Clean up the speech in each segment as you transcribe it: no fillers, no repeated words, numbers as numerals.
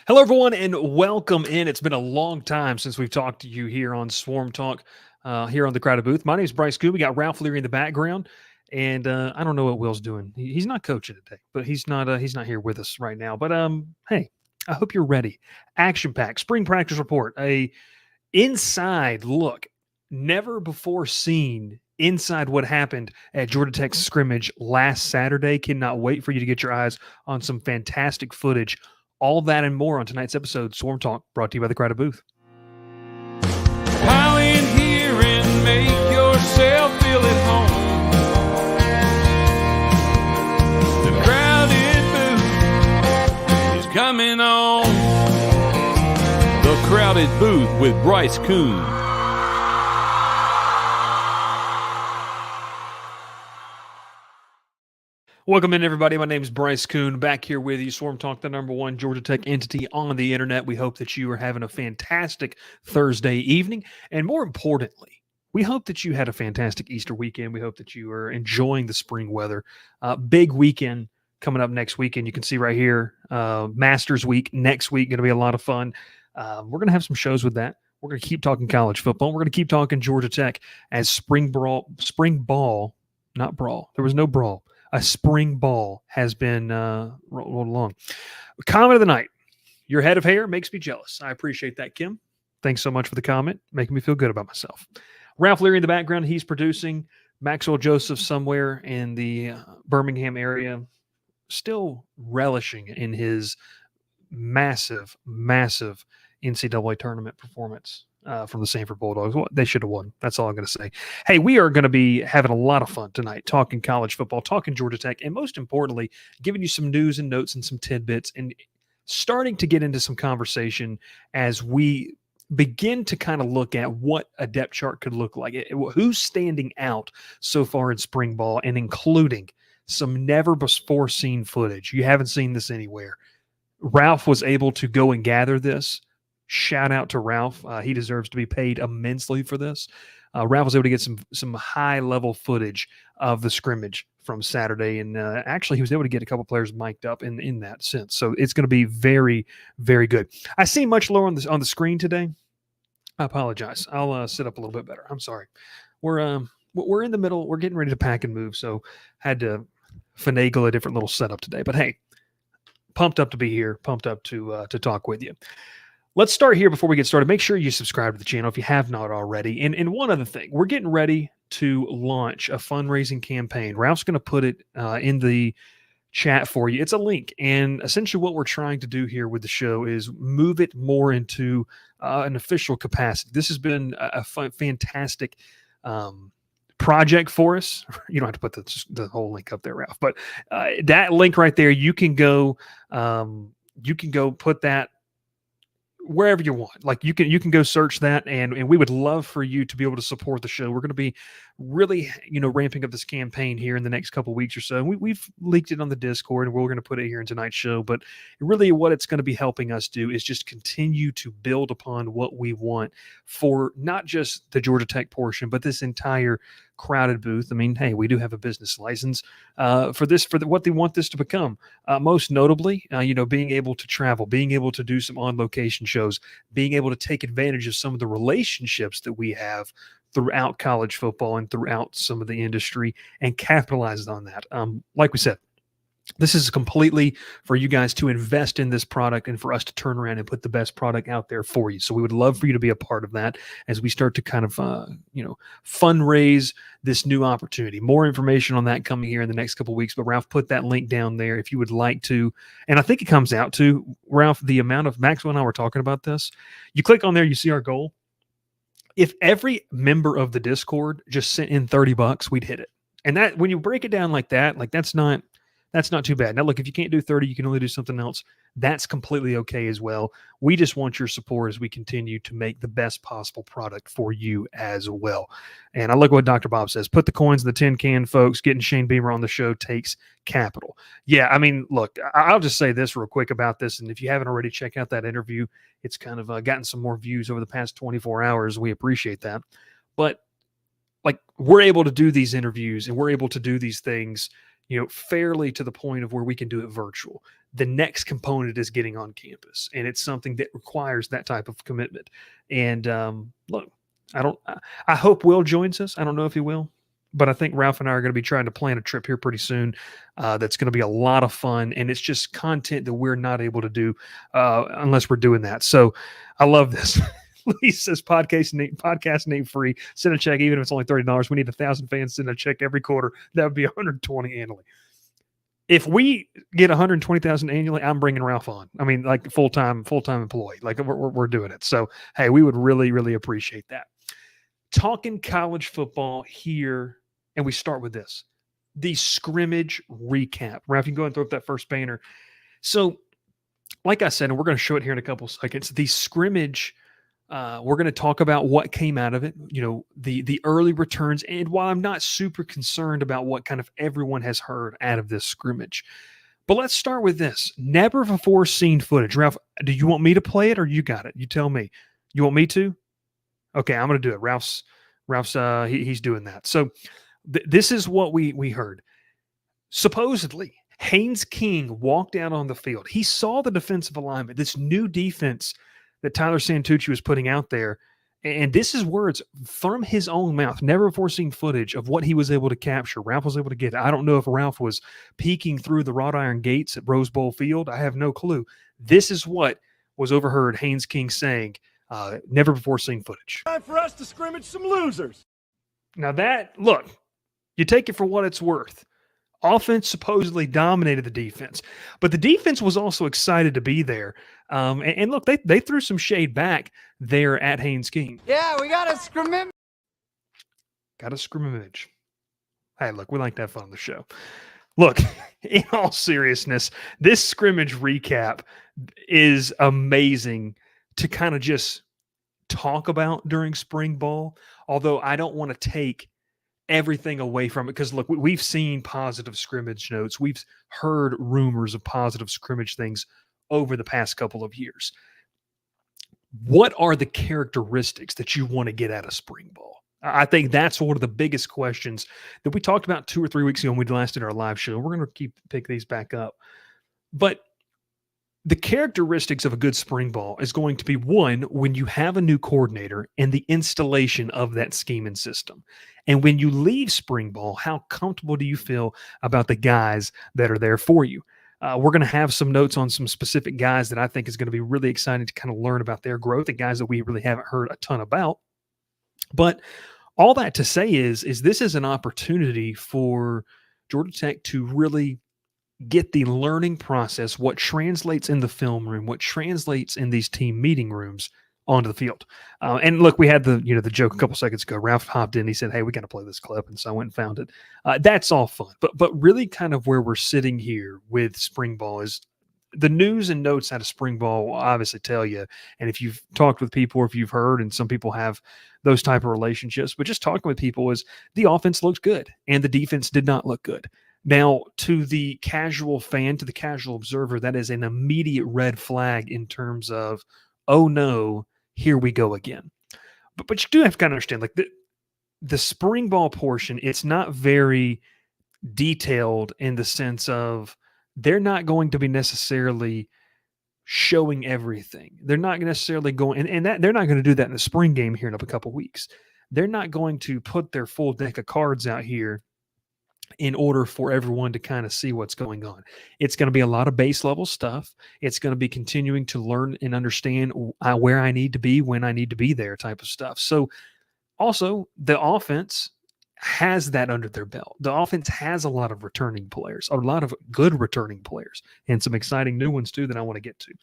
Hello, everyone, and welcome in. It's been a long time since we've talked to you here on Swarm Talk, here on the Crowded Booth. My name is Bryce Koon. We got Ralph Leary in the background, and I don't know what Will's doing. He's not coaching today, but he's not here with us right now. But hey, I hope you're ready. Action pack spring practice report, a inside look, never before seen inside what happened at Georgia Tech's scrimmage last Saturday. Cannot wait for you to get your eyes on some fantastic footage. All that and more on tonight's episode, Swarm Talk, brought to you by the Crowded Booth. Pile in here and make yourself feel at home. The Crowded Booth is coming on. The Crowded Booth with Bryce Koon. Welcome in, everybody. My name is Bryce Koon, back here with you. Swarm Talk, the number one Georgia Tech entity on the internet. We hope that you are having a fantastic Thursday evening. And more importantly, we hope that you had a fantastic Easter weekend. We hope that you are enjoying the spring weather. Big weekend coming up next weekend. You can see right here, Masters Week next week. Going to be a lot of fun. We're going to have some shows with that. We're going to keep talking college football. We're going to keep talking Georgia Tech as spring ball, not brawl. There was no brawl. A spring ball has been rolled along. Comment of the night. Your head of hair makes me jealous. I appreciate that, Kim. Thanks so much for the comment. Making me feel good about myself. Ralph Leary in the background. He's producing. Maxwell Joseph somewhere in the Birmingham area, still relishing in his massive NCAA tournament performance from the Sanford Bulldogs. Well, they should have won. That's all I'm going to say. Hey, we are going to be having a lot of fun tonight, talking college football, talking Georgia Tech, and most importantly, giving you some news and notes and some tidbits and starting to get into some conversation as we begin to kind of look at what a depth chart could look like. Who's standing out so far in spring ball, and including some never before seen footage. You haven't seen this anywhere. Ralph was able to go and gather this. Shout out to Ralph. He deserves to be paid immensely for this. Ralph was able to get some high-level footage of the scrimmage from Saturday, and actually he was able to get a couple players mic'd up in that sense. So it's going to be very, very good. I see much lower on the screen today. I apologize. I'll sit up a little bit better. I'm sorry. We're in the middle. We're getting ready to pack and move, so had to finagle a different little setup today. But hey, pumped up to be here. Pumped up to talk with you. Let's start here before we get started. Make sure you subscribe to the channel if you have not already. And one other thing, we're getting ready to launch a fundraising campaign. Ralph's going to put it in the chat for you. It's a link. And essentially what we're trying to do here with the show is move it more into an official capacity. This has been a fantastic project for us. You don't have to put the whole link up there, Ralph. But that link right there, you can go put that wherever you want. Like you can go search that, and we would love for you to be able to support the show. We're going to be really, ramping up this campaign here in the next couple of weeks or so. And we've leaked it on the Discord, and we're going to put it here in tonight's show. But really what it's going to be helping us do is just continue to build upon what we want for not just the Georgia Tech portion, but this entire Crowded Booth. I mean, hey, we do have a business license for what they want this to become. Most notably, being able to travel, being able to do some on-location shows, being able to take advantage of some of the relationships that we have throughout college football and throughout some of the industry and capitalize on that. Like we said, this is completely for you guys to invest in this product and for us to turn around and put the best product out there for you. So we would love for you to be a part of that as we start to kind of, fundraise this new opportunity. More information on that coming here in the next couple of weeks. But Ralph put that link down there if you would like to. And I think it comes out to, Ralph, the amount of, Maxwell and I were talking about this. You click on there, you see our goal. If every member of the Discord just sent in $30, we'd hit it. And that, when you break it down like that, that's not too bad. Now, look, if you can't do 30, you can only do something else. That's completely okay as well. We just want your support as we continue to make the best possible product for you as well. And I look what Dr. Bob says. Put the coins in the tin can, folks. Getting Shane Beamer on the show takes capital. Yeah, I mean, look, I'll just say this real quick about this. And if you haven't already, check out that interview. It's kind of gotten some more views over the past 24 hours. We appreciate that. But, we're able to do these interviews and we're able to do these things fairly to the point of where we can do it virtual. the next component is getting on campus, and it's something that requires that type of commitment. And look, I hope Will joins us. I don't know if he will, but I think Ralph and I are going to be trying to plan a trip here pretty soon. That's going to be a lot of fun, and it's just content that we're not able to do unless we're doing that. So I love this. Lee says podcast ain't free. Send a check, even if it's only $30. We need 1,000 fans send a check every quarter. That would be 120 annually. If we get 120,000 annually, I'm bringing Ralph on. I mean, like full-time employee. Like we're doing it. So, hey, we would really, really appreciate that. Talking college football here, and we start with this. The scrimmage recap. Ralph, you can go and throw up that first banner. So, like I said, and we're going to show it here in a couple seconds, the scrimmage, we're going to talk about what came out of it, the early returns. And while I'm not super concerned about what kind of everyone has heard out of this scrimmage, but let's start with this. Never before seen footage. Ralph, do you want me to play it or you got it? You tell me. You want me to? Okay, I'm going to do it. Ralph's he's doing that. So this is what we heard. Supposedly, Haynes King walked out on the field. He saw the defensive alignment, this new defense that Tyler Santucci was putting out there. And this is words from his own mouth, never before seen footage of what he was able to capture. Ralph was able to get it. I don't know if Ralph was peeking through the wrought iron gates at Rose Bowl Field. I have no clue. This is what was overheard Haynes King saying, never before seen footage. Time for us to scrimmage some losers. Now look, you take it for what it's worth. Offense supposedly dominated the defense, but the defense was also excited to be there. And look, they threw some shade back there at Haynes King. Yeah, we got a scrimmage. Got a scrimmage. Hey, look, we like to have fun on the show. Look, in all seriousness, this scrimmage recap is amazing to kind of just talk about during spring ball, although I don't want to take everything away from it, because look, we've seen positive scrimmage notes. We've heard rumors of positive scrimmage things over the past couple of years. What are the characteristics that you want to get out of spring ball? I think that's one of the biggest questions that we talked about 2 or 3 weeks ago when we last did our live show. We're going to pick these back up. But the characteristics of a good spring ball is going to be, one, when you have a new coordinator and the installation of that scheme and system. And when you leave spring ball, how comfortable do you feel about the guys that are there for you? We're going to have some notes on some specific guys that I think is going to be really exciting to kind of learn about their growth, the guys that we really haven't heard a ton about. But all that to say is this is an opportunity for Georgia Tech to really get the learning process, what translates in the film room, what translates in these team meeting rooms, onto the field. And look, we had the joke a couple seconds ago. Ralph hopped in. He said, "Hey, we got to play this clip," and so I went and found it. That's all fun, but really, kind of where we're sitting here with spring ball is the news and notes out of spring ball will obviously tell you. And if you've talked with people, or if you've heard, and some people have those type of relationships, but just talking with people, is the offense looked good and the defense did not look good. Now, to the casual fan, to the casual observer, that is an immediate red flag in terms of, oh no, here we go again. But you do have to kind of understand, like the spring ball portion, it's not very detailed in the sense of they're not going to be necessarily showing everything. They're not necessarily going, and that they're not going to do that in the spring game here in a couple weeks. They're not going to put their full deck of cards out here in order for everyone to kind of see what's going on. It's going to be a lot of base level stuff. It's going to be continuing to learn and understand where I need to be, when I need to be there, type of stuff. So also the offense has that under their belt. The offense has a lot of returning players, a lot of good returning players, and some exciting new ones too that I want to get to.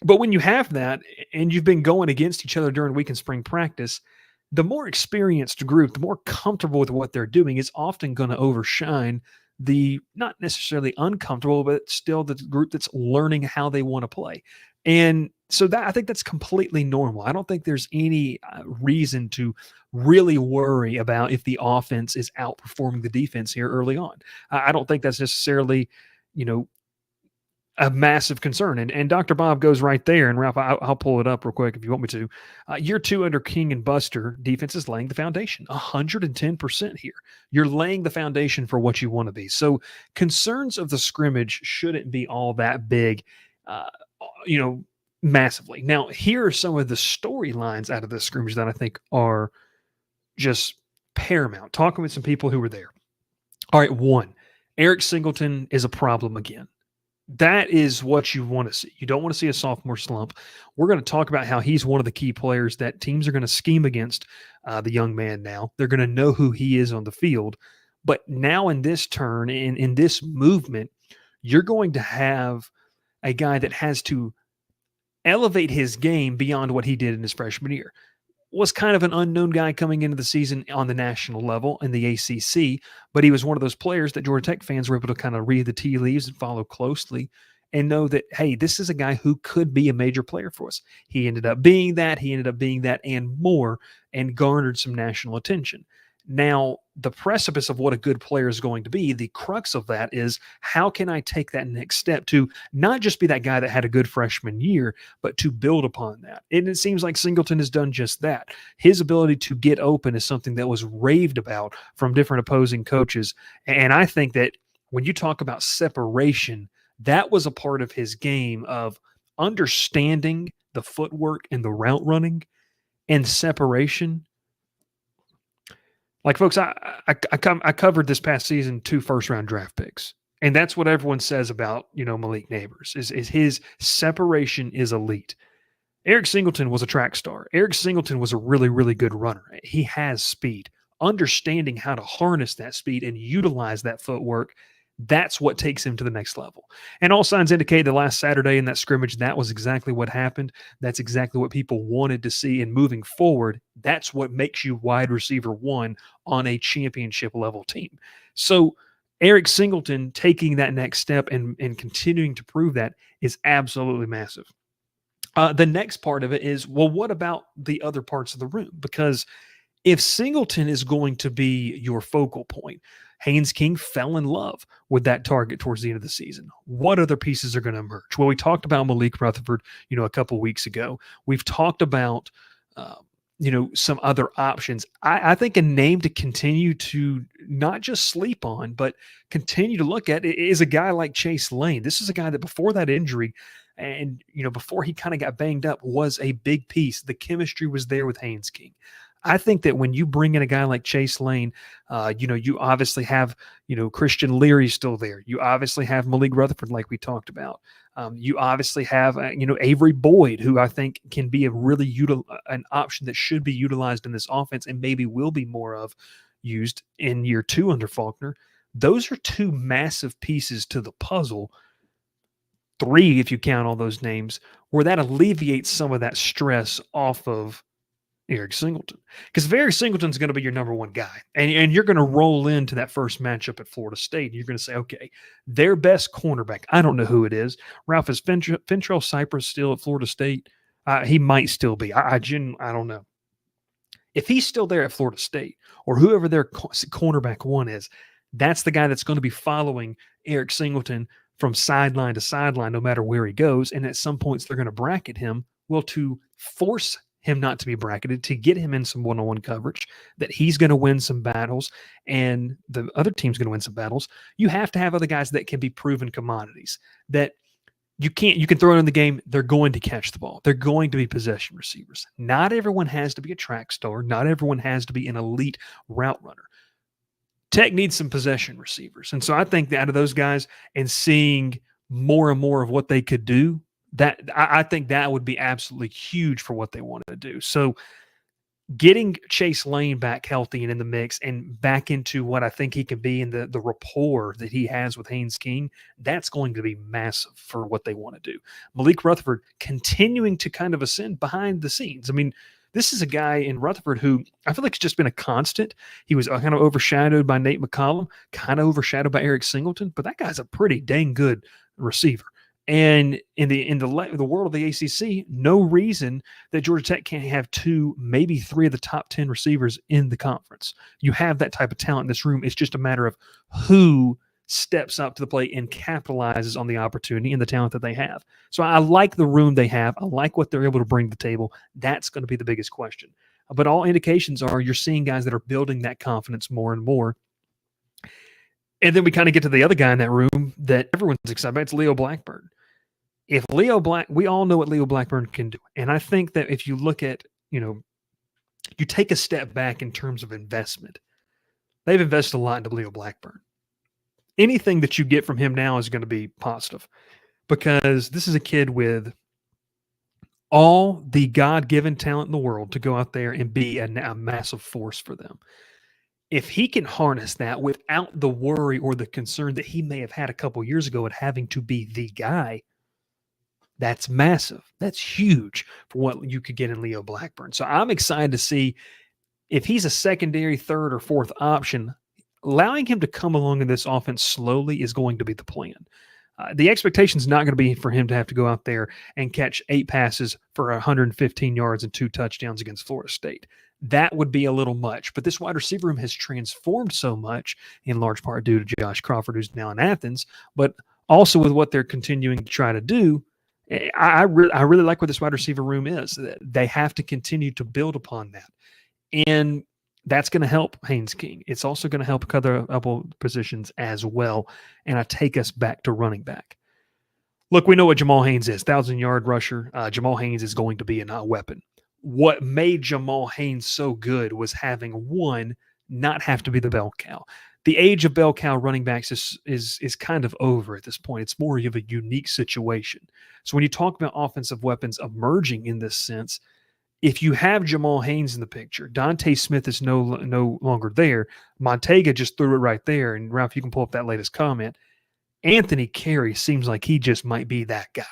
But when you have that and you've been going against each other during week and spring practice, the more experienced group, the more comfortable with what they're doing, is often going to overshine the not necessarily uncomfortable, but still the group that's learning how they want to play. And so that, I think that's completely normal. I don't think there's any reason to really worry about if the offense is outperforming the defense here early on. I don't think that's necessarily, a massive concern. And Dr. Bob goes right there. And Ralph, I'll pull it up real quick if you want me to. Year 2 under King and Buster, defense is laying the foundation, 110% here. You're laying the foundation for what you want to be. So concerns of the scrimmage shouldn't be all that big, massively. Now, here are some of the storylines out of the scrimmage that I think are just paramount. Talking with some people who were there. All right, 1, Eric Singleton is a problem again. That is what you want to see. You don't want to see a sophomore slump. We're going to talk about how he's one of the key players that teams are going to scheme against the young man now. They're going to know who he is on the field. But now in this turn, in this movement, you're going to have a guy that has to elevate his game beyond what he did in his freshman year. Was kind of an unknown guy coming into the season on the national level in the ACC, but he was one of those players that Georgia Tech fans were able to kind of read the tea leaves and follow closely and know that, hey, this is a guy who could be a major player for us. He ended up being that. He ended up being that and more, and garnered some national attention. Now, the precipice of what a good player is going to be, the crux of that is, how can I take that next step to not just be that guy that had a good freshman year, but to build upon that? And it seems like Singleton has done just that. His ability to get open is something that was raved about from different opposing coaches. And I think that when you talk about separation, that was a part of his game of understanding the footwork and the route running and separation. Like, folks, I covered this past season 2 first-round draft picks, and that's what everyone says about, Malik Neighbors, is his separation is elite. Eric Singleton was a track star. Eric Singleton was a really, really good runner. He has speed. Understanding how to harness that speed and utilize that footwork, that's what takes him to the next level. And all signs indicate that last Saturday in that scrimmage, that was exactly what happened. That's exactly what people wanted to see. And moving forward, that's what makes you wide receiver 1 on a championship level team. So Eric Singleton taking that next step and continuing to prove that is absolutely massive. The next part of it is, well, what about the other parts of the room? Because if Singleton is going to be your focal point, Haynes King fell in love with that target towards the end of the season. What other pieces are going to emerge? Well, we talked about Malik Rutherford, a couple weeks ago. We've talked about, some other options. I think a name to continue to not just sleep on, but continue to look at is a guy like Chase Lane. This is a guy that before that injury and, before he kind of got banged up, was a big piece. The chemistry was there with Haynes King. I think that when you bring in a guy like Chase Lane, you obviously have, Christian Leary still there. You obviously have Malik Rutherford, like we talked about. You obviously have, Avery Boyd, who I think can be a really an option that should be utilized in this offense and maybe will be more of used in year 2 under Faulkner. Those are 2 massive pieces to the puzzle. 3, if you count all those names, where that alleviates some of that stress off of Eric Singleton. Because if Eric Singleton's going to be your number 1 guy, and you're going to roll into that first matchup at Florida State, and you're going to say, okay, their best cornerback, I don't know who it is. Ralph, is Fentrell Cypress still at Florida State? He might still be. I don't know. If he's still there at Florida State, or whoever their cornerback 1 is, that's the guy that's going to be following Eric Singleton from sideline to sideline, no matter where he goes. And at some points, they're going to bracket him. Well, to force him not to be bracketed, to get him in some one-on-one coverage, that he's going to win some battles and the other team's going to win some battles, you have to have other guys that can be proven commodities, that you can throw it in the game. They're going to catch the ball. They're going to be possession receivers. Not everyone has to be a track star. Not everyone has to be an elite route runner. Tech needs some possession receivers. And so I think that out of those guys and seeing more and more of what they could do, that I think that would be absolutely huge for what they wanted to do. So getting Chase Lane back healthy and in the mix and back into what I think he can be in the rapport that he has with Haynes King, that's going to be massive for what they want to do. Malik Rutherford continuing to kind of ascend behind the scenes. I mean, this is a guy in Rutherford who I feel like has just been a constant. He was kind of overshadowed by Nate McCollum, kind of overshadowed by Eric Singleton, but that guy's a pretty dang good receiver. And in the world of the ACC, no reason that Georgia Tech can't have 2, maybe 3 of the top 10 receivers in the conference. You have that type of talent in this room. It's just a matter of who steps up to the plate and capitalizes on the opportunity and the talent that they have. So I like the room they have. I like what they're able to bring to the table. That's going to be the biggest question. But all indications are you're seeing guys that are building that confidence more and more. And then we kind of get to the other guy in that room that everyone's excited about. It's Leo Blackburn. We all know what Leo Blackburn can do. And I think that if you look at, you take a step back in terms of investment, they've invested a lot into Leo Blackburn. Anything that you get from him now is going to be positive because this is a kid with all the God-given talent in the world to go out there and be a massive force for them. If he can harness that without the worry or the concern that he may have had a couple years ago at having to be the guy, that's massive. That's huge for what you could get in Leo Blackburn. So I'm excited to see if he's a secondary, third, or fourth option. Allowing him to come along in this offense slowly is going to be the plan. The expectation is not going to be for him to have to go out there and catch 8 passes for 115 yards and 2 touchdowns against Florida State. That would be a little much. But this wide receiver room has transformed so much, in large part due to Josh Crawford, who's now in Athens, but also with what they're continuing to try to do. I really like what this wide receiver room is. They have to continue to build upon that. And that's going to help Haynes King. It's also going to help other positions as well. And I take us back to running back. Look, we know what Jamal Haynes is, 1,000-yard rusher. Jamal Haynes is going to be a weapon. What made Jamal Haynes so good was having one not have to be the bell cow. The age of bell cow running backs is kind of over at this point. It's more of a unique situation. So when you talk about offensive weapons emerging in this sense, if you have Jamal Haynes in the picture, Dante Smith is no longer there. Montega just threw it right there. And Ralph, you can pull up that latest comment. Anthony Carey seems like he just might be that guy.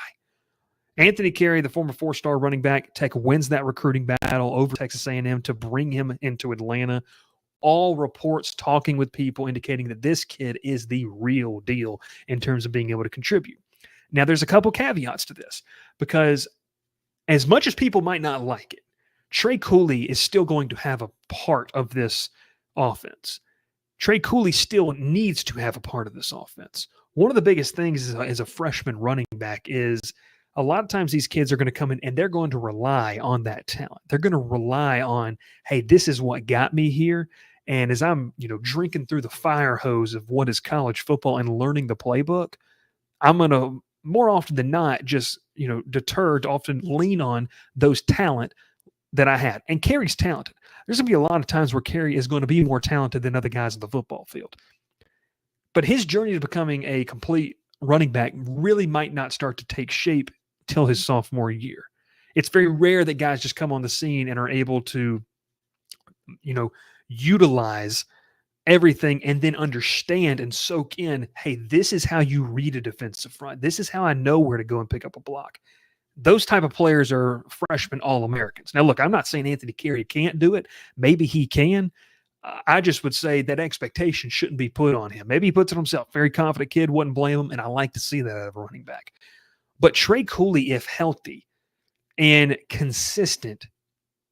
Anthony Carey, the former 4-star running back, Tech wins that recruiting battle over Texas A&M to bring him into Atlanta. All reports talking with people indicating that this kid is the real deal in terms of being able to contribute. Now, there's a couple caveats to this because as much as people might not like it, Trey Cooley is still going to have a part of this offense. Trey Cooley still needs to have a part of this offense. One of the biggest things as a freshman running back is a lot of times these kids are going to come in and they're going to rely on that talent. They're going to rely on, hey, this is what got me here. And as I'm, drinking through the fire hose of what is college football and learning the playbook, I'm going to more often than not just, deter to often lean on those talent that I had. And Carey's talented. There's going to be a lot of times where Carey is going to be more talented than other guys on the football field. But his journey to becoming a complete running back really might not start to take shape till his sophomore year. It's very rare that guys just come on the scene and are able to, utilize everything and then understand and soak in, hey, this is how you read a defensive front. This is how I know where to go and pick up a block. Those type of players are freshman All-Americans. Now, look, I'm not saying Anthony Carey can't do it. Maybe he can. I just would say that expectation shouldn't be put on him. Maybe he puts it on himself. Very confident kid, wouldn't blame him, and I like to see that out of a running back. But Trey Cooley, if healthy and consistent,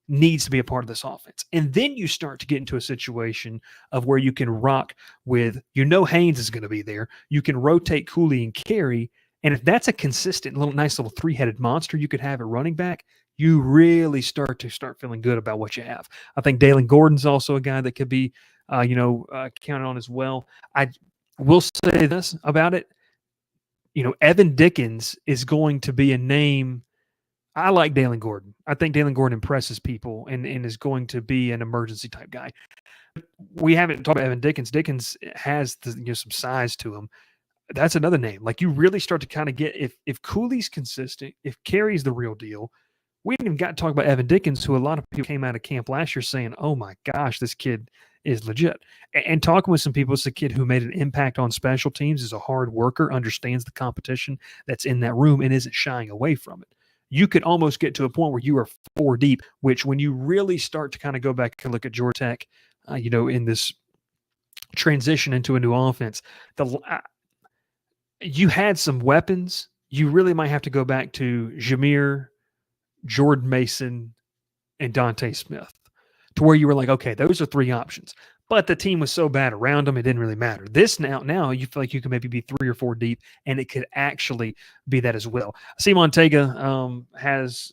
needs to be a part of this offense. And then you start to get into a situation of where you can rock with, Haynes is going to be there. You can rotate Cooley and Carey. And if that's a consistent, nice little 3-headed monster you could have at running back, you really start feeling good about what you have. I think Dalen Gordon's also a guy that could be, counted on as well. I will say this about it. Evan Dickens is going to be a name. I like Dalen Gordon. I think Dalen Gordon impresses people and is going to be an emergency type guy. We haven't talked about Evan Dickens. Dickens has some size to him. That's another name. Like you really start to kind of get if Cooley's consistent, if Carey's the real deal. We didn't even got to talk about Evan Dickens, who a lot of people came out of camp last year saying, "Oh my gosh, this kid is legit." And talking with some people, it's a kid who made an impact on special teams, is a hard worker, understands the competition that's in that room, and isn't shying away from it. You could almost get to a point where you are 4 deep, which when you really start to kind of go back and look at Georgia Tech, in this transition into a new offense, you had some weapons. You really might have to go back to Jameer, Jordan Mason, and Dante Smith to where you were like, okay, those are 3 options. but the team was so bad around them, it didn't really matter. This now you feel like you can maybe be 3 or 4 deep, and it could actually be that as well. Simon Tega has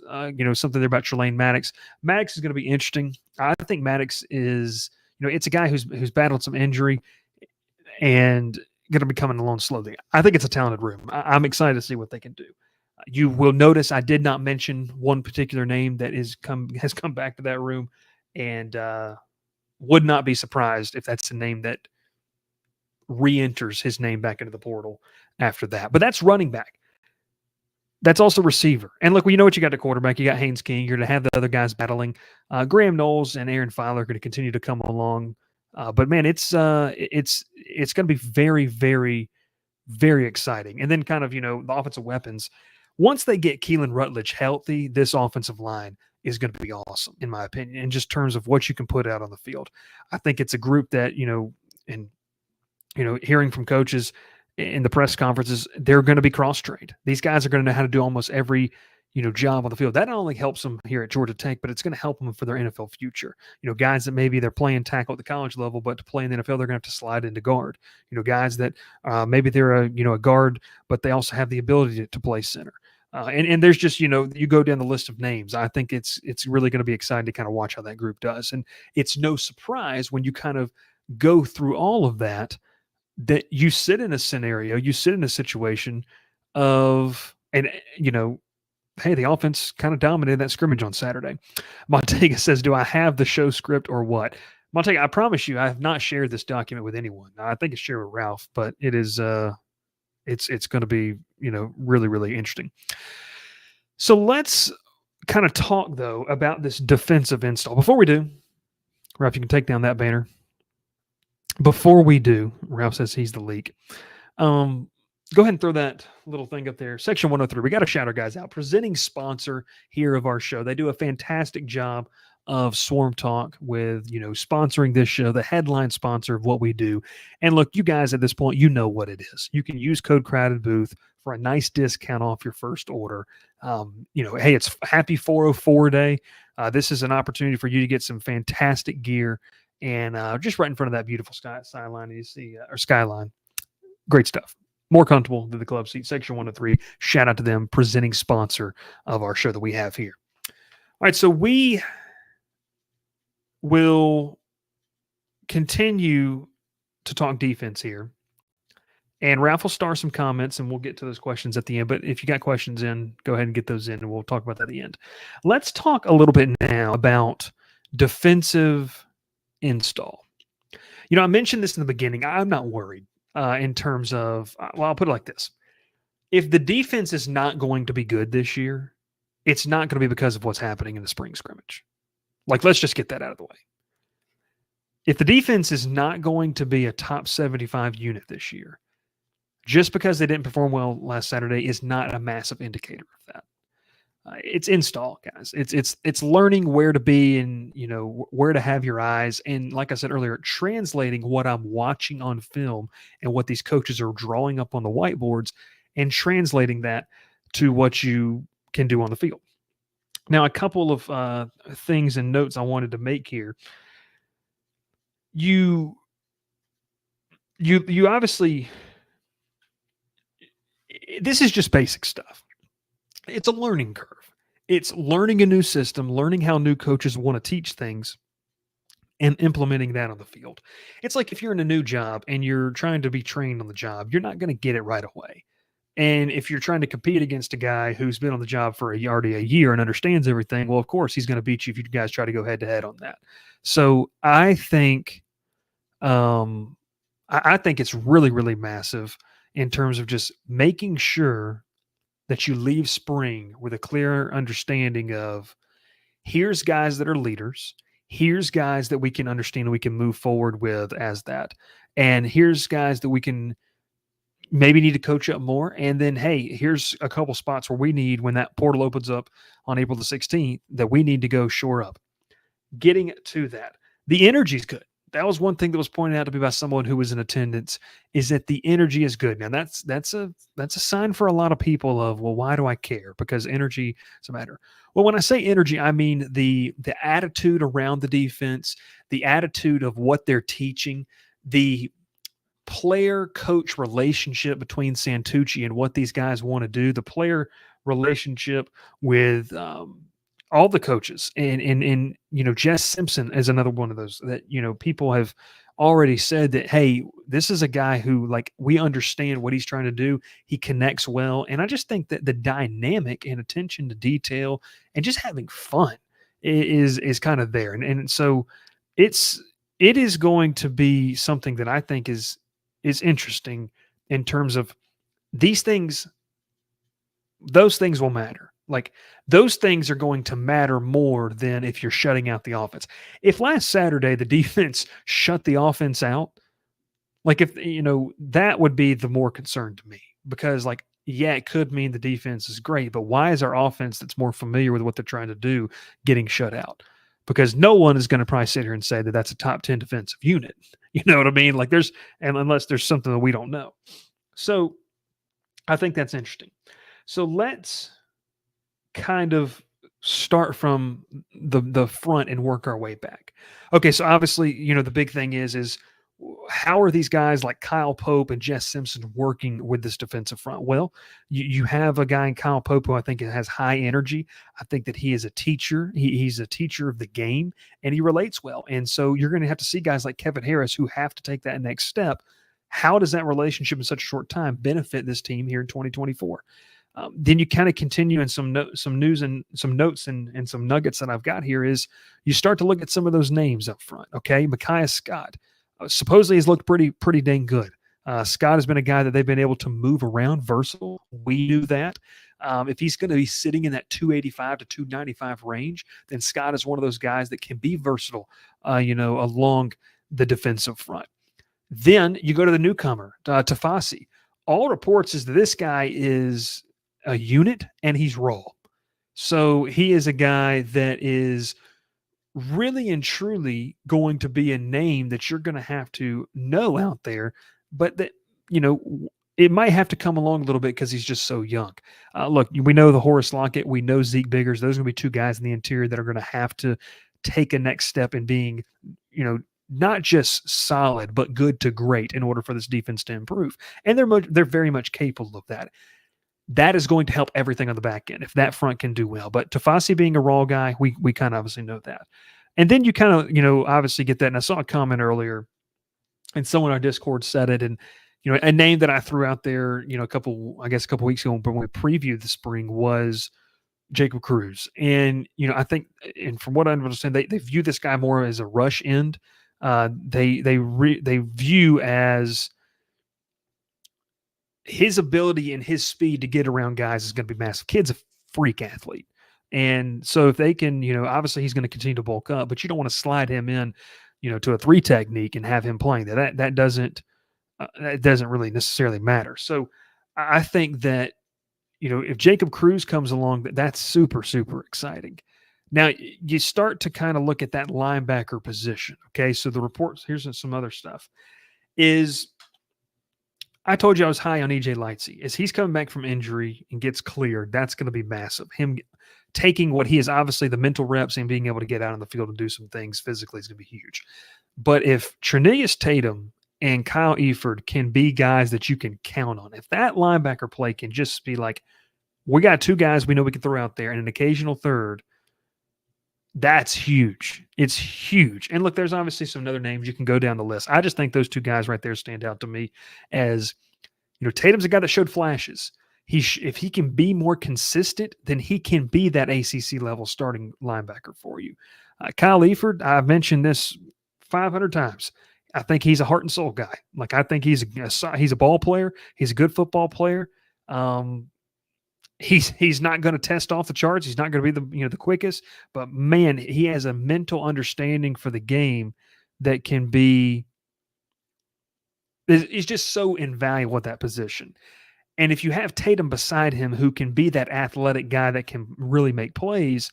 something there about Trelane Maddox. Maddox is going to be interesting. I think Maddox is, it's a guy who's battled some injury and going to be coming along slowly. I think it's a talented room. I'm excited to see what they can do. You will notice I did not mention one particular name that has come back to that room, and would not be surprised if that's the name that re-enters his name back into the portal after that. But that's running back. That's also receiver. And look, you know what you got to quarterback. You got Haynes King. You're going to have the other guys battling. Graham Knowles and Aaron Filer are going to continue to come along. But man, it's going to be very, very, very exciting. And then kind of, the offensive weapons. Once they get Keelan Rutledge healthy, this offensive line is going to be awesome, in my opinion, in just terms of what you can put out on the field. I think it's a group that, hearing from coaches in the press conferences, they're going to be cross-trained. These guys are going to know how to do almost every, job on the field. That not only helps them here at Georgia Tech, but it's going to help them for their NFL future. Guys that maybe they're playing tackle at the college level, but to play in the NFL, they're going to have to slide into guard. Guys that maybe they're a guard, but they also have the ability to play center. And there's just, you go down the list of names. I think it's really going to be exciting to kind of watch how that group does. And it's no surprise when you kind of go through all of that you sit in a scenario, you sit in a situation of, and, hey, the offense kind of dominated that scrimmage on Saturday. Montega says, do I have the show script or what? Montega, I promise you, I have not shared this document with anyone. I think it's shared with Ralph, but it is, it's going to be, really, really interesting. So let's kind of talk, though, about this defensive install. Before we do, Ralph, you can take down that banner. Before we do, Ralph says he's the leak. Go ahead and throw that little thing up there. Section 103. We got to shout our guys out. Presenting sponsor here of our show. They do a fantastic job of Swarm Talk with, sponsoring this show, the headline sponsor of what we do. And look, you guys at this point, you know what it is. You can use code Crowded Booth for a nice discount off your first order. Hey, it's Happy 404 Day. This is an opportunity for you to get some fantastic gear. And just right in front of that beautiful skyline, you see, or skyline. Great stuff. More comfortable than the club seat. Section 103. Shout out to them, presenting sponsor of our show that we have here. All right, so we will continue to talk defense here. And Ralph will start some comments, and we'll get to those questions at the end. But if you got questions in, go ahead and get those in, and we'll talk about that at the end. Let's talk a little bit now about defensive install. I mentioned this in the beginning. I'm not worried in terms of, I'll put it like this. If the defense is not going to be good this year, it's not going to be because of what's happening in the spring scrimmage. Let's just get that out of the way. If the defense is not going to be a top 75 unit this year, just because they didn't perform well last Saturday is not a massive indicator of that. It's install, guys. It's learning where to be and, where to have your eyes. And like I said earlier, translating what I'm watching on film and what these coaches are drawing up on the whiteboards and translating that to what you can do on the field. Now, a couple of things and notes I wanted to make here. You obviously, this is just basic stuff. It's a learning curve. It's learning a new system, learning how new coaches want to teach things, and implementing that on the field. It's like if you're in a new job and you're trying to be trained on the job, you're not going to get it right away. And if you're trying to compete against a guy who's been on the job for already a year and understands everything, well, of course, he's going to beat you if you guys try to go head-to-head on that. So I think I think it's really, really massive in terms of just making sure that you leave spring with a clear understanding of here's guys that are leaders. Here's guys that we can understand and we can move forward with as that. And here's guys that we can maybe need to coach up more. And then, hey, here's a couple spots where we need, when that portal opens up on April the 16th, that we need to go shore up. Getting to that. The energy's good. that was one thing that was pointed out to me by someone who was in attendance, is that the energy is good. Now that's a sign for a lot of people of, well, why do I care? Because energy is a matter. Well, when I say energy, I mean the attitude around the defense, the attitude of what they're teaching, the player coach relationship between Santucci and what these guys want to do, the player relationship with all the coaches, and Jess Simpson is another one of those that people have already said that, hey, this is a guy who, like, we understand what he's trying to do. He connects well, and I just think that the dynamic and attention to detail and just having fun is kind of there, and so it is going to be something that I think is interesting in terms of these things. Those things will matter. Like, those things are going to matter more than if you're shutting out the offense. If last Saturday the defense shut the offense out, like, if that would be the more concern to me, because, like, yeah, it could mean the defense is great, but why is our offense that's more familiar with what they're trying to do getting shut out? Because no one is going to probably sit here and say that that's a top 10 defensive unit. You know what I mean? Like, unless there's something that we don't know. So I think that's interesting. So let's kind of start from the front and work our way back. Okay, so obviously, the big thing is how are these guys like Kyle Pope and Jess Simpson working with this defensive front? Well, you have a guy in Kyle Pope who I think has high energy. I think that he is a teacher. He's a teacher of the game, and he relates well. And so you're going to have to see guys like Kevin Harris who have to take that next step. How does that relationship in such a short time benefit this team here in 2024? Then you kind of continue, and some news and some notes and some nuggets that I've got here is you start to look at some of those names up front. Okay, Micaiah Scott supposedly has looked pretty dang good. Scott has been a guy that they've been able to move around, versatile. We knew that. If he's going to be sitting in that 285 to 295 range, then Scott is one of those guys that can be versatile, along the defensive front. Then you go to the newcomer, Tafasi. All reports is that this guy is a unit and he's raw. So he is a guy that is really and truly going to be a name that you're going to have to know out there, but that, it might have to come along a little bit because he's just so young. Look, we know the Horace Lockett, we know Zeke Biggers. Those are going to be two guys in the interior that are going to have to take a next step in being, not just solid, but good to great in order for this defense to improve. And they're very much capable of that. That is going to help everything on the back end if that front can do well. But Tafasi being a raw guy, we kind of obviously know that. And then you kind of, obviously get that. And I saw a comment earlier, and someone on our Discord said it, and a name that I threw out there, a couple weeks ago when we previewed the spring was Jacob Cruz. And, I think, and from what I understand, they view this guy more as a rush end. They view as his ability and his speed to get around guys is going to be massive. Kid's a freak athlete. And so if they can, obviously he's going to continue to bulk up, but you don't want to slide him in, to a 3 technique and have him playing that doesn't really necessarily matter. So I think that, if Jacob Cruz comes along, that's super, super exciting. Now you start to kind of look at that linebacker position. Okay. So the reports, here's some other stuff is, I told you I was high on EJ Lightsey. As he's coming back from injury and gets cleared, that's going to be massive. Him taking what he is, obviously the mental reps and being able to get out on the field and do some things physically is going to be huge. But if Trinilius Tatum and Kyle Eford can be guys that you can count on, if that linebacker play can just be like, we got 2 guys we know we can throw out there and an occasional third, that's huge. It's huge. And look, there's obviously some other names you can go down the list. I just think those 2 guys right there stand out to me as, Tatum's a guy that showed flashes. If he can be more consistent, then he can be that ACC level starting linebacker for you. Kyle Eford, I've mentioned this 500 times. I think he's a heart and soul guy. Like, I think he's a ball player. He's a good football player. He's not going to test off the charts. He's not going to be the quickest, but man, he has a mental understanding for the game that can be, is just so invaluable at that position. And if you have Tatum beside him, who can be that athletic guy that can really make plays,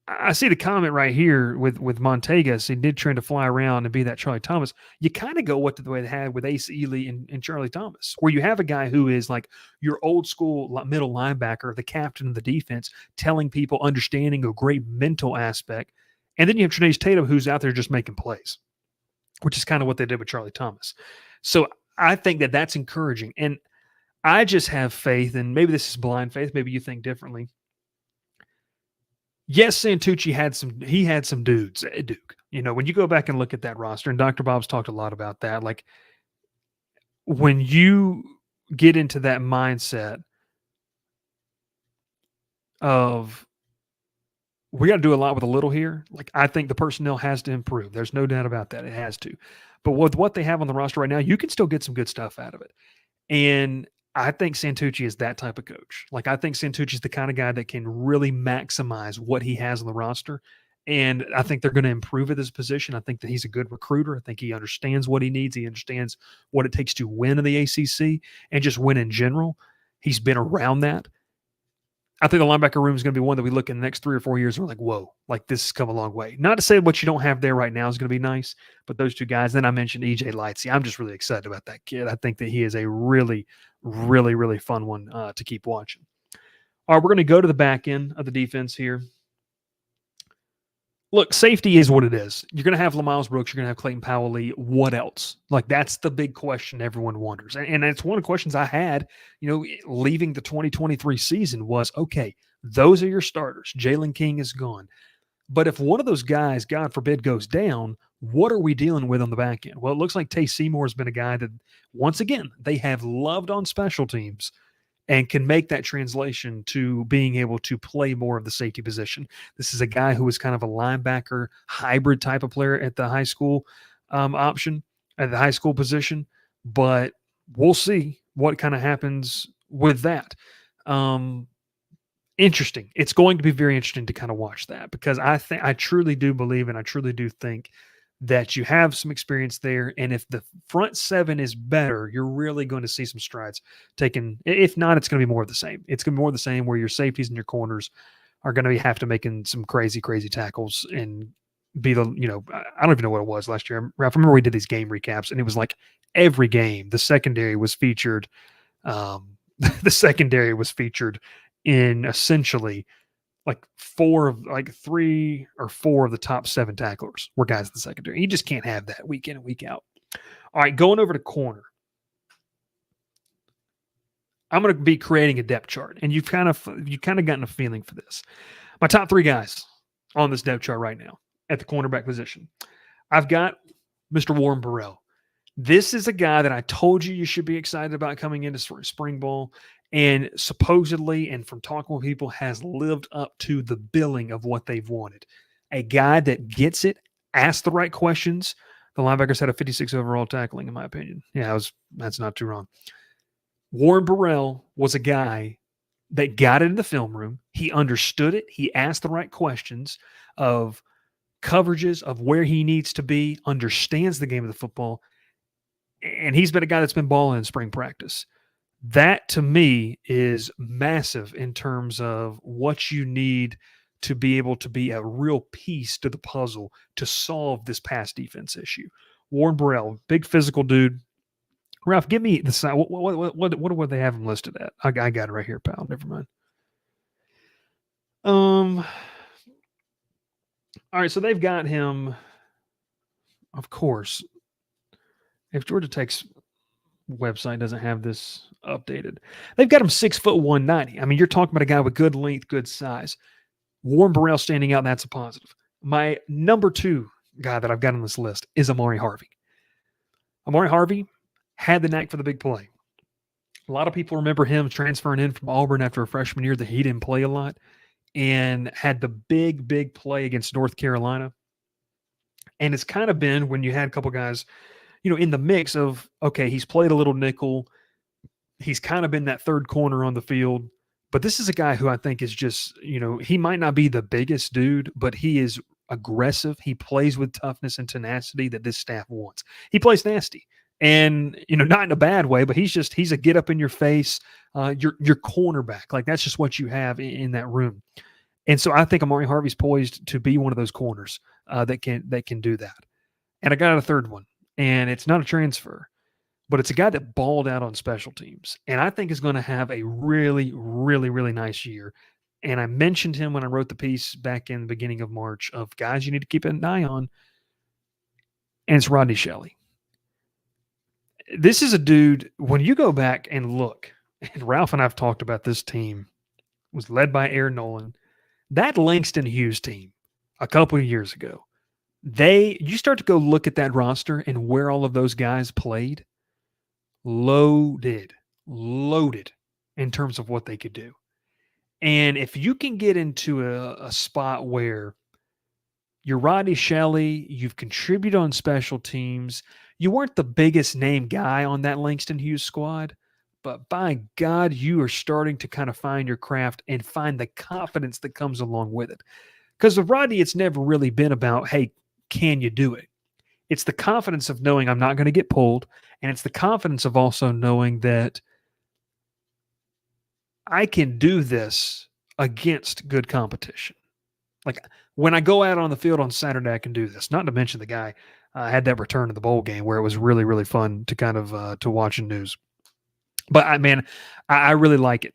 I see the comment right here with Montegas. He did try to fly around and be that Charlie Thomas. You kind of go the way they had with Ace Ely and Charlie Thomas, where you have a guy who is like your old school middle linebacker, the captain of the defense, telling people, understanding a great mental aspect. And then you have Trinace Tatum, who's out there just making plays, which is kind of what they did with Charlie Thomas. So I think that that's encouraging. And I just have faith, and maybe this is blind faith. Maybe you think differently. Yes, Santucci had some dudes at Duke. When you go back and look at that roster, and Dr. Bob's talked a lot about that, like when you get into that mindset of we got to do a lot with a little here, like I think the personnel has to improve. There's no doubt about that. It has to. But with what they have on the roster right now, you can still get some good stuff out of it. And I think Santucci is that type of coach. Like, I think Santucci is the kind of guy that can really maximize what he has on the roster. And I think they're going to improve at this position. I think that he's a good recruiter. I think he understands what he needs. He understands what it takes to win in the ACC and just win in general. He's been around that. I think the linebacker room is going to be one that we look in the next 3 or 4 years and we're like, whoa, like this has come a long way. Not to say what you don't have there right now is going to be nice, but those two guys, then I mentioned EJ Lightsey. I'm just really excited about that kid. I think that he is a really, really, really fun one to keep watching. All right, we're going to go to the back end of the defense here. Look, safety is what it is. You're going to have Lamiles Brooks. You're going to have Clayton Powell-Lee. What else? Like, that's the big question everyone wonders. And it's one of the questions I had, leaving the 2023 season was, okay, those are your starters. Jalen King is gone. But if one of those guys, God forbid, goes down, what are we dealing with on the back end? Well, it looks like Tay Seymour has been a guy that, once again, they have loved on special teams and can make that translation to being able to play more of the safety position. This is a guy who was kind of a linebacker hybrid type of player at the high school option, at the high school position, but we'll see what kind of happens with that. Interesting. It's going to be very interesting to kind of watch that because I truly do believe and I truly do think that you have some experience there. And if the front seven is better, you're really going to see some strides taken. If not, it's going to be more of the same. It's going to be more of the same where your safeties and your corners are going to have to making some crazy, crazy tackles and be the, I don't even know what it was last year. I remember we did these game recaps and it was like every game, the secondary was featured. The secondary was featured in essentially like 3 or 4 of the top 7 tacklers were guys in the secondary. You just can't have that week in and week out. All right, going over to corner. I'm going to be creating a depth chart, and you've kind of gotten a feeling for this. My top 3 guys on this depth chart right now at the cornerback position. I've got Mr. Warren Burrell. This is a guy that I told you should be excited about coming into spring ball. And supposedly, and from talking with people, has lived up to the billing of what they've wanted. A guy that gets it, asks the right questions. The linebackers had a 56 overall tackling, in my opinion. Yeah, that's not too wrong. Warren Burrell was a guy that got it in the film room. He understood it. He asked the right questions of coverages, of where he needs to be, understands the game of the football. And he's been a guy that's been balling in spring practice. That, to me, is massive in terms of what you need to be able to be a real piece to the puzzle to solve this pass defense issue. Warren Burrell, big physical dude. Ralph, give me the side. What would they have him listed at? I got it right here, pal. Never mind. All right, so they've got him, of course. If Georgia Tech's website doesn't have this updated, they've got him 6'1", I mean, you're talking about a guy with good length, good size. Warren Burrell standing out, that's a positive. My number 2 guy that I've got on this list is Amari Harvey. Amari Harvey had the knack for the big play. A lot of people remember him transferring in from Auburn after a freshman year that he didn't play a lot and had the big, big play against North Carolina. And it's kind of been when you had a couple guys, in the mix of, okay, he's played a little nickel. He's kind of been that third corner on the field. But this is a guy who I think is just, he might not be the biggest dude, but he is aggressive. He plays with toughness and tenacity that this staff wants. He plays nasty. And, not in a bad way, but he's a get up in your face, your cornerback. Like, that's just what you have in that room. And so I think Amari Harvey's poised to be one of those corners that can do that. And I got a third one, and it's not a transfer, but it's a guy that balled out on special teams, and I think is going to have a really, really, really nice year. And I mentioned him when I wrote the piece back in the beginning of March of guys you need to keep an eye on, and it's Rodney Shelley. This is a dude, when you go back and look, and Ralph and I have talked about this team, was led by Aaron Nolan. That Langston Hughes team a couple of years ago, you start to go look at that roster and where all of those guys played, loaded in terms of what they could do. And if you can get into a spot where you're Rodney Shelley, you've contributed on special teams, you weren't the biggest name guy on that Langston Hughes squad, but by God, you are starting to kind of find your craft and find the confidence that comes along with it. Because with Rodney, it's never really been about, hey, can you do it? It's the confidence of knowing I'm not going to get pulled, and it's the confidence of also knowing that I can do this against good competition. Like when I go out on the field on Saturday, I can do this. Not to mention the guy had that return to the bowl game where it was really, really fun to kind of to watch in news. But I really like it.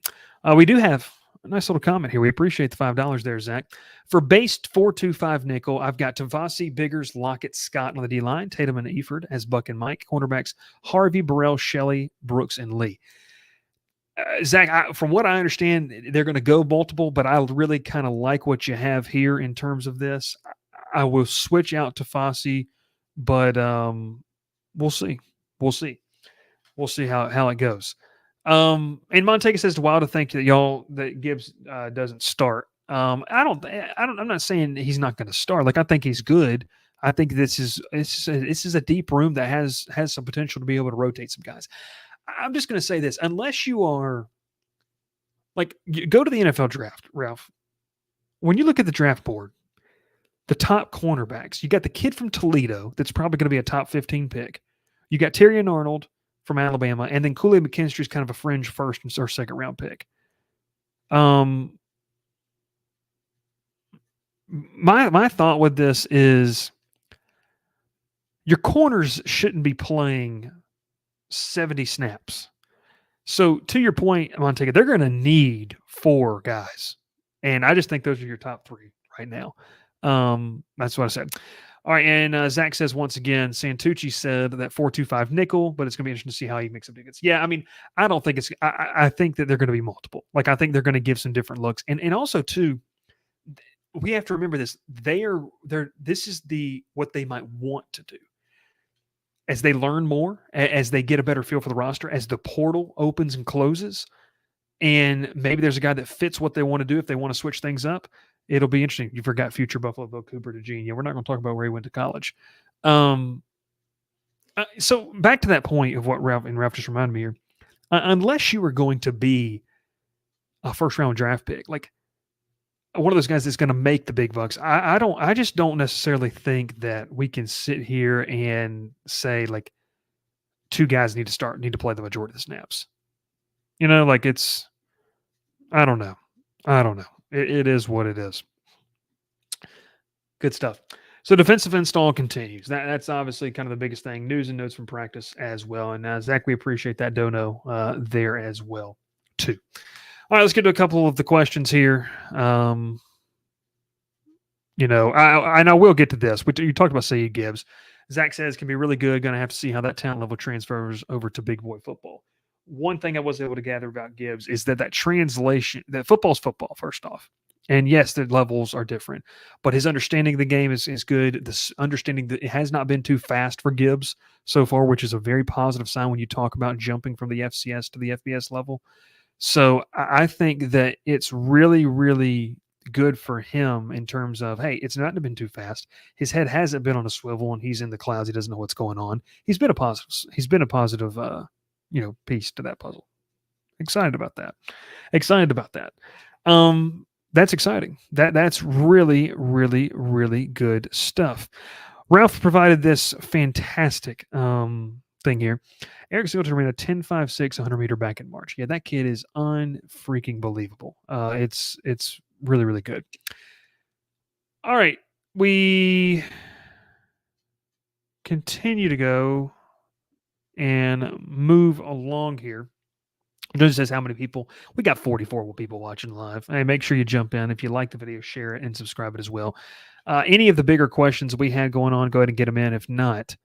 We do have a nice little comment here. We appreciate the $5 there, Zach. For based 4-2-5 nickel, I've got Tavasi, Biggers, Lockett, Scott on the D line, Tatum and Eford as Buck and Mike. Cornerbacks, Harvey, Burrell, Shelley, Brooks, and Lee. Zach, from what I understand, they're going to go multiple, but I really kind of like what you have here in terms of this. I will switch out to Fossey, but we'll see. We'll see how it goes. And Montega says, "Wild to think that Gibbs doesn't start." I'm not saying he's not going to start. Like I think he's good. I think this is a deep room that has some potential to be able to rotate some guys. I'm just going to say this: unless you are like, go to the NFL draft, Ralph. When you look at the draft board, the top cornerbacks, you got the kid from Toledo that's probably going to be a top 15 pick. You got Terrion Arnold from Alabama, and then Kool-Aid McKinstry is kind of a fringe first or second round pick. My thought with this is your corners shouldn't be playing 70 snaps. So to your point, Montega, they're going to need 4 guys. And I just think those are your top 3 right now. That's what I said. All right, and Zach says once again, Santucci said that 4-2-5 nickel, but it's going to be interesting to see how he makes up tickets. Yeah, I mean, I don't think I think that they're going to be multiple. Like I think they're going to give some different looks, and also too, we have to remember this. This is what they might want to do as they learn more, as they get a better feel for the roster, as the portal opens and closes, and maybe there's a guy that fits what they want to do if they want to switch things up. It'll be interesting. You forgot future Buffalo Bill Cooper to Gene. Yeah, we're not going to talk about where he went to college. So back to that point of what Ralph just reminded me here. Unless you were going to be a first-round draft pick, like one of those guys that's going to make the big bucks, I just don't necessarily think that we can sit here and say like 2 guys need to play the majority of the snaps. Like I don't know. It is what it is. Good stuff. So defensive install continues. That's obviously kind of the biggest thing. News and notes from practice as well. And Zach, we appreciate that dono there as well too. All right, let's get to a couple of the questions here. I will get to this. You talked about Saeed Gibbs. Zach says can be really good. Going to have to see how that talent level transfers over to big boy football. One thing I was able to gather about Gibbs is that translation, that football's football, first off. And yes, the levels are different, but his understanding of the game is good. This understanding that it has not been too fast for Gibbs so far, which is a very positive sign when you talk about jumping from the FCS to the FBS level. So I think that it's really, really good for him in terms of, hey, it's not been too fast. His head hasn't been on a swivel and he's in the clouds. He doesn't know what's going on. He's been a positive piece to that puzzle. Excited about that. That's exciting. That's really, really, really good stuff. Ralph provided this fantastic thing here. Eric Singleton ran a 10.56 100-meter back in March. Yeah, that kid is unfreaking believable. It's really, really good. All right. We continue to go and move along here. It just says how many people. We got 44 people watching live. Hey, make sure you jump in. If you like the video, share it and subscribe it as well. Any of the bigger questions we had going on, go ahead and get them in. If not,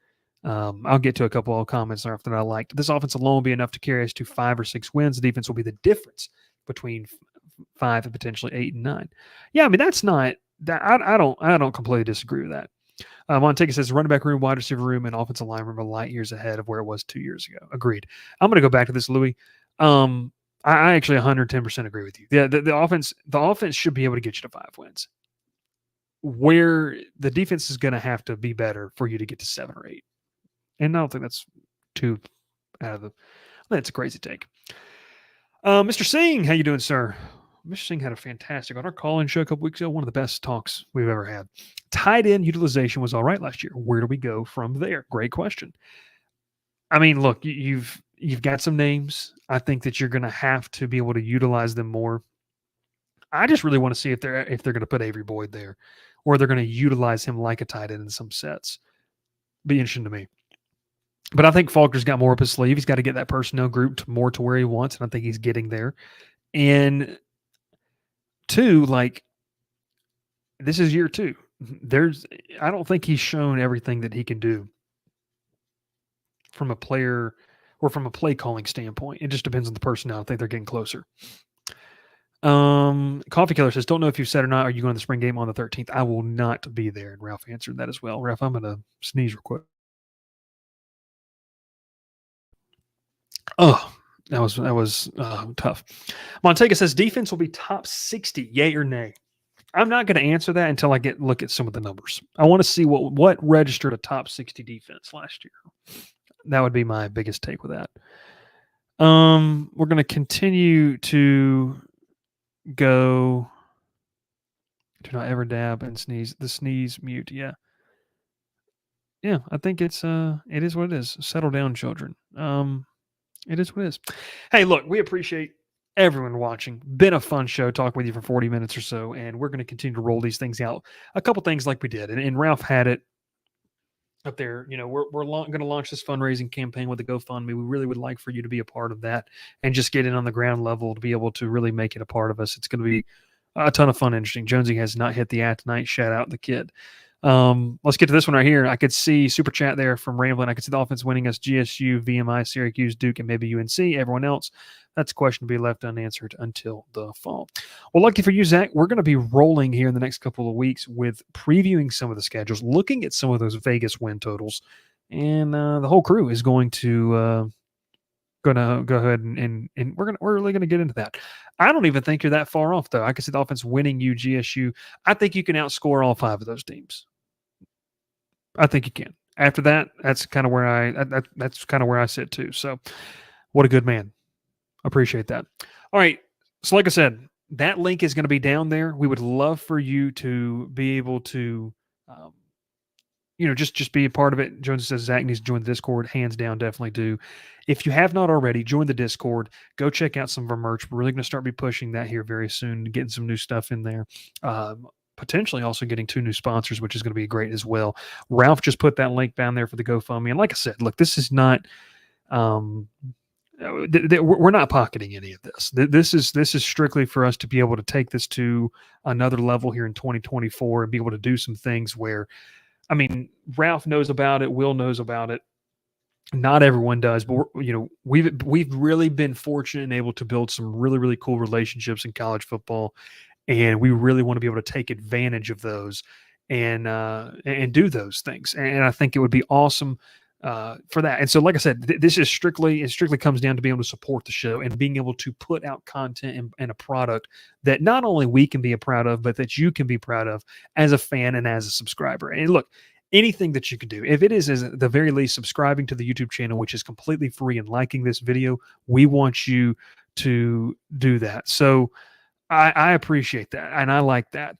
I'll get to a couple of comments after that I liked. This offense alone will be enough to carry us to 5 or 6 wins. The defense will be the difference between 5 and potentially 8 and 9. Yeah, I mean that's not that. I don't completely disagree with that. Montega says running back room, wide receiver room, and offensive line room are light years ahead of where it was 2 years ago. Agreed. I'm going to go back to this, Louis. I actually 110% agree with you. The offense should be able to get you to 5 wins. Where the defense is going to have to be better for you to get to 7 or 8. And I don't think that's too out of the. That's a crazy take. Mr. Singh, how you doing, sir? Mr. Singh had a fantastic on our call-in show a couple weeks ago. One of the best talks we've ever had. Tight end utilization was all right last year. Where do we go from there? Great question. I mean, look, you've got some names. I think that you're going to have to be able to utilize them more. I just really want to see if they're going to put Avery Boyd there, or they're going to utilize him like a tight end in some sets. Be interesting to me. But I think Faulkner's got more up his sleeve. He's got to get that personnel group more to where he wants, and I think he's getting there. And 2, like, this is year 2. I don't think he's shown everything that he can do from a player or from a play calling standpoint. It just depends on the personnel. I think they're getting closer. Coffee Killer says, don't know if you said or not, are you going to the spring game on the 13th? I will not be there. And Ralph answered that as well. Ralph, I'm going to sneeze real quick. Oh, that was tough. Montega says defense will be top 60, yay or nay? I'm not going to answer that until I look at some of the numbers. I want to see what registered a top 60 defense last year. That would be my biggest take with that. We're going to continue to go. Do not ever dab and sneeze. The sneeze mute. Yeah. I think it is what it is. Settle down, children. It is what it is. Hey, look, we appreciate everyone watching. Been a fun show talking with you for 40 minutes or so, and we're going to continue to roll these things out. A couple things like we did, and Ralph had it up there. We're going to launch this fundraising campaign with the GoFundMe. We really would like for you to be a part of that and just get in on the ground level to be able to really make it a part of us. It's going to be a ton of fun, interesting. Jonesy has not hit the ad tonight. Shout out the kid. Let's get to this one right here. I could see super chat there from Ramblin. I could see the offense winning us GSU, VMI, Syracuse, Duke, and maybe UNC. Everyone else, that's a question to be left unanswered until the fall. Well, lucky for you, Zach, we're going to be rolling here in the next couple of weeks with previewing some of the schedules, looking at some of those Vegas win totals, and the whole crew is going to go ahead and we're really gonna get into that. I don't even think you're that far off, though. I can see the offense winning you, GSU. I think you can outscore all 5 of those teams. I think you can. After that, that's kind of where I sit too. So, what a good man. Appreciate that. All right. So, like I said, that link is going to be down there. We would love for you to be able to, just be a part of it. Jones says Zach needs to join the Discord. Hands down, definitely do. If you have not already, join the Discord. Go check out some of our merch. We're really going to start pushing that here very soon, getting some new stuff in there. Potentially also getting 2 new sponsors, which is going to be great as well. Ralph just put that link down there for the GoFundMe. And like I said, look, this is not we're not pocketing any of this. This is strictly for us to be able to take this to another level here in 2024 and be able to do some things where, I mean, Ralph knows about it, Will knows about it. Not everyone does, but we've really been fortunate and able to build some really, really cool relationships in college football. And we really want to be able to take advantage of those and do those things. And I think it would be awesome for that. And so, like I said, this is strictly comes down to being able to support the show and being able to put out content and a product that not only we can be proud of, but that you can be proud of as a fan and as a subscriber. And look, anything that you can do, if it is at the very least subscribing to the YouTube channel, which is completely free, and liking this video, we want you to do that. So I appreciate that, and I like that.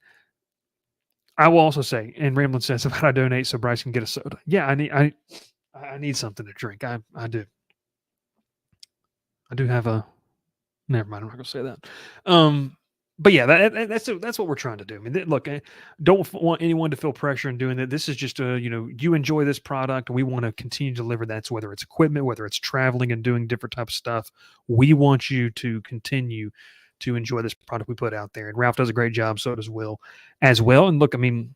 I will also say, and Ramblin says, about I donate so Bryce can get a soda. Yeah, I need something to drink. I do. I do have a. Never mind. I'm not going to say that. But yeah, that's what we're trying to do. I mean, look, don't want anyone to feel pressure in doing that. This is just you enjoy this product, and we want to continue to deliver that. So whether it's equipment, whether it's traveling and doing different types of stuff, we want you to continue to enjoy this product we put out there. And Ralph does a great job. So does Will as well. And look, I mean,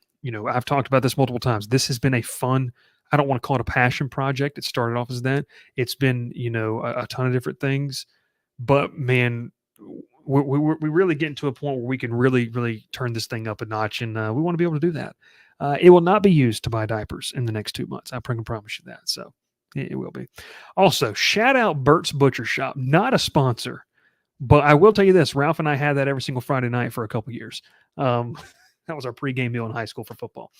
I've talked about this multiple times. This has been a fun, I don't want to call it a passion project. It started off as that. It's been, a ton of different things, but man, we're really getting to a point where we can really, really turn this thing up a notch, and we want to be able to do that. It will not be used to buy diapers in the next 2 months. I can promise you that. So it will be. Also, shout out Bert's Butcher Shop. Not a sponsor, but I will tell you this. Ralph and I had that every single Friday night for a couple years. That was our pregame meal in high school for football.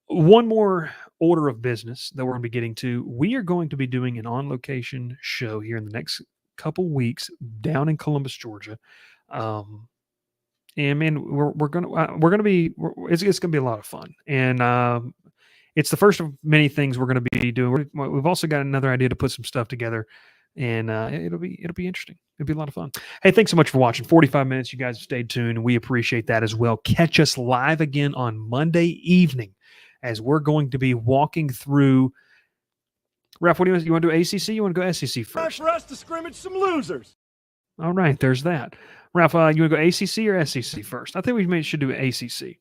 One more order of business that we're going to be getting to. We are going to be doing an on-location show here in the next couple weeks down in Columbus, Georgia. And man, it's going to be a lot of fun. And it's the first of many things we're going to be doing. We've also got another idea to put some stuff together, and it'll be interesting. It'll be a lot of fun. Hey, thanks so much for watching. 45 minutes. You guys have stayed tuned, and we appreciate that as well. Catch us live again on Monday evening as we're going to be walking through. Ralph, what do you want to do? ACC? You want to go SEC Time first? for us to scrimmage some losers. All right, there's that. Ralph, you want to go ACC or SEC first? I think we should do ACC.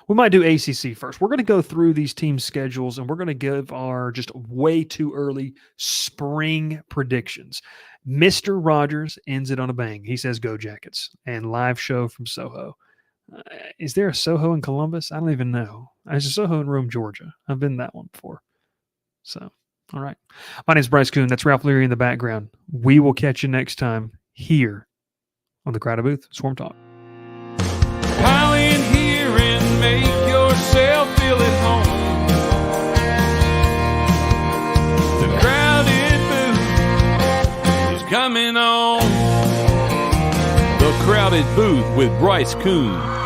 We might do ACC first. We're going to go through these team schedules, and we're going to give our just way too early spring predictions. Mr. Rogers ends it on a bang. He says, "Go Jackets," and live show from Soho. Is there a Soho in Columbus? I don't even know. There's a Soho in Rome, Georgia. I've been to that one before. So, all right. My name is Bryce Koon. That's Ralph Leary in the background. We will catch you next time here on the Crowded Booth Swarm Talk. Pile in here and make yourself feel at home. The Crowded Booth is coming on. The Crowded Booth with Bryce Koon.